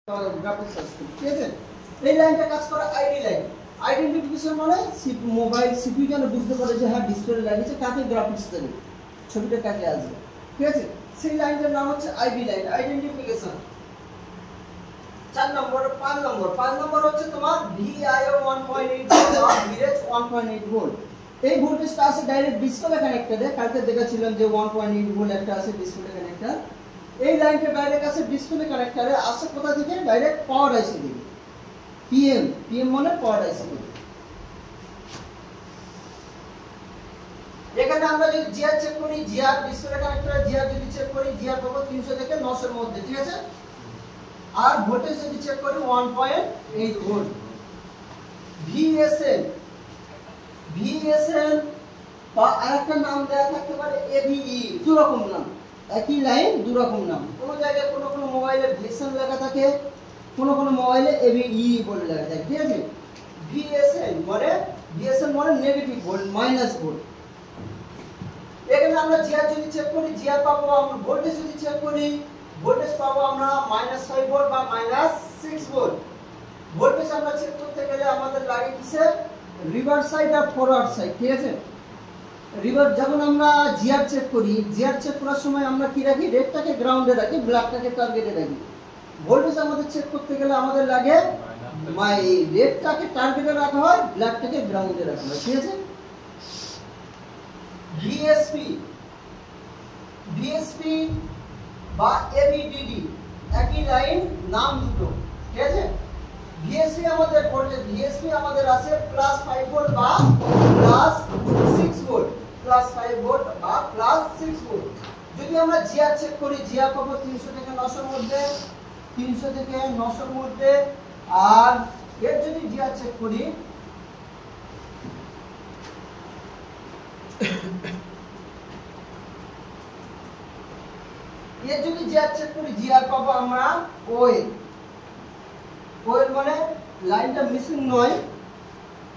Graphics system, ঠিক আছে। এই লাইনটা কাজ করে আইডি লাইন। আইডেন্টিফিকেশন মানে মোবাইল সিপিইউ যেন বুঝতে পারে যে হ্যাঁ ডিসপ্লে লাগিয়েছে, কাকে গ্রাফিক্স দেবে, ছবিটা কাকে আসবে, ঠিক আছে। সেই লাইনটার নাম হচ্ছে আইডি লাইন, আইডেন্টিফিকেশন। 4 নম্বর 5 নম্বর হচ্ছে তোমার VIO 1.8 ভোল্ট, ভিরেজ 1.8 ভোল্ট। এই ভোল্টেজটা আছে ডাইরেক্ট ডিসপ্লে কানেক্টরে। কালকে দেখাছিলাম যে 1.8 ভোল্ট একটা আছে ডিসপ্লে কানেক্টর। এই লাইনটা ডাইরেক্ট আছে ডিসপ্লে কানেক্টরে, আসে কোথা থেকে? ডাইরেক্ট পাওয়ার আইসি থেকে। পিএম মানে পাওয়ার আইসি থেকে। এখানে আমরা যদি জিআর চেক করি, জিআর ডিসপ্লে কানেক্টরে জিআর যদি চেক করি, জিআর পাবো 300 থেকে 900 এর মধ্যে, ঠিক আছে। আর ভোল্টেজ যদি চেক করি 1.8 ভোল্ট। ভিএসএল বা আরেকটা নাম দেয়া থাকতে পারে এভিই, দু রকম নাম, একই লাইন দু রকম নাম। কোন জায়গায় কোন মোবাইলে ভিএসএল লেখা থাকে, কোন মোবাইলে এভিই বলে লেখা থাকে, ঠিক আছে। ভিএসএল মানে নেগেটিভ ভোল্ট, মাইনাস ভোল্ট। এখানে আমরা জিআর যদি চেক করি, জিআর পাবো আমরা। ভোল্টেজ যদি চেক করি, ভোল্টেজ পাবো আমরা -5 ভোল্ট বা -6 ভোল্ট। ভোল্টেজ আমরা চেক করতে গেলে আমাদের লাগে কিসে? রিভার্স সাইড আর ফরওয়ার্ড সাইড, ঠিক আছে। রিভার্স যখন আমরা জিআর চেক করি, জিআর চেক করার সময় আমরা কি রাখি? রেডটাকে গ্রাউন্ডে রাখি, ব্ল্যাকটাকে টার্গেটে রাখি। ভোল্টেজ আমাদের চেক করতে গেলে আমাদের লাগে রেডটাকে টার্গেটে রাখা হয়, ব্ল্যাকটাকে গ্রাউন্ডে রাখা হয়, ঠিক আছে। ভিএসপি বা এভিডিডি একই লাইন, নাম দুটো, ঠিক আছে। ভিএসপি আমাদের ভোল্টেজ, ভিএসপি আমাদের আছে +5 ভোল্ট বা +6 ভোল্ট, +5 ভোল্ট বা +6 ভোল্ট। যদি আমরা জিআর চেক করি, জিআর পাবো 300 থেকে 900 এর মধ্যে, 300 থেকে 900 এর মধ্যে। আর এর যদি জিআর চেক করি, জিআর পাবো আমরা ওএল মানে লাইনটা মিসিং নয়।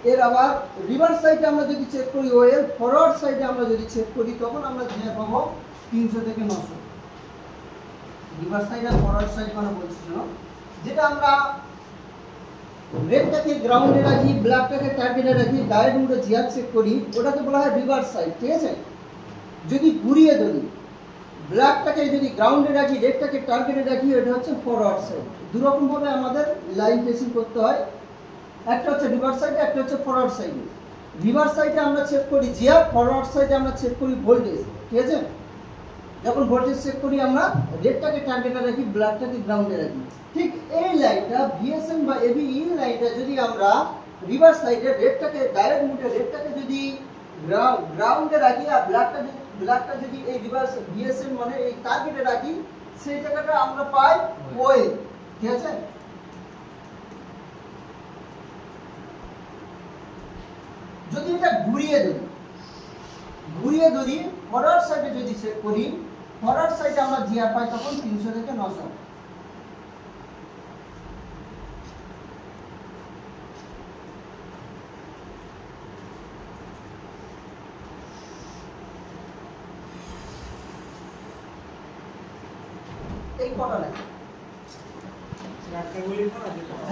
এর আবার রিভার্স সাইডে আমরা যদি চেক করি ওএল, ফরওয়ার্ড সাইডে আমরা যদি চেক করি, তখন আমরা জিআর পাবো 300 থেকে 900। রিভার্স সাইড আর ফরওয়ার্ড সাইড মানে বলছি না, যেটা আমরা রেডটাকে গ্রাউন্ডে রাখি, ব্ল্যাকটাকে টার্গেটে রাখি, ডাইরেক্ট মোডে জিআর চেক করি, ওটাকে বলা হয় রিভার্স সাইড, ঠিক আছে। যদি ঘুরিয়ে ধরি, ব্ল্যাকটাকে যদি গ্রাউন্ডে রাখি, রেডটাকে টার্গেটে রাখি, এটা হচ্ছে ফরওয়ার্ড সাইড। দু রকম ভাবে আমাদের লাইন ট্রেসিং করতে হয়, একটা হচ্ছে রিভার্স সাইডে, একটা হচ্ছে ফরওয়ার্ড সাইডে। রিভার্স সাইডে আমরা চেক করি জিআর, ফরওয়ার্ড সাইডে আমরা চেক করি ভোল্টেজ, ঠিক আছে। যখন ভোল্টেজ চেক করি আমরা রেডটাকে টার্গেটে রাখি, ব্ল্যাকটাকে গ্রাউন্ডে রাখি। ঠিক এই লাইনটা ভিএসএম বা এভিই লাইনটা যদি আমরা রিভার্স সাইডে রেডটাকে ডাইরেক্ট মোডে রেডটাকে যদি গ্রাউন্ডে রাখি, আর ব্ল্যাকটা যদি এই রিভার্স ভিএসএম মানে এই টার্গেটে রাখি, সেই জায়গাটা আমরা পাই ওএল, ঠিক আছে। যদি এটা ঘুরিয়ে ধরি ফরওয়ার্ড সাইডে যদি চেক করি, ফরওয়ার্ড সাইডে আমরা জিআর পাই তখন 300 থেকে 900। এই কটা লাগে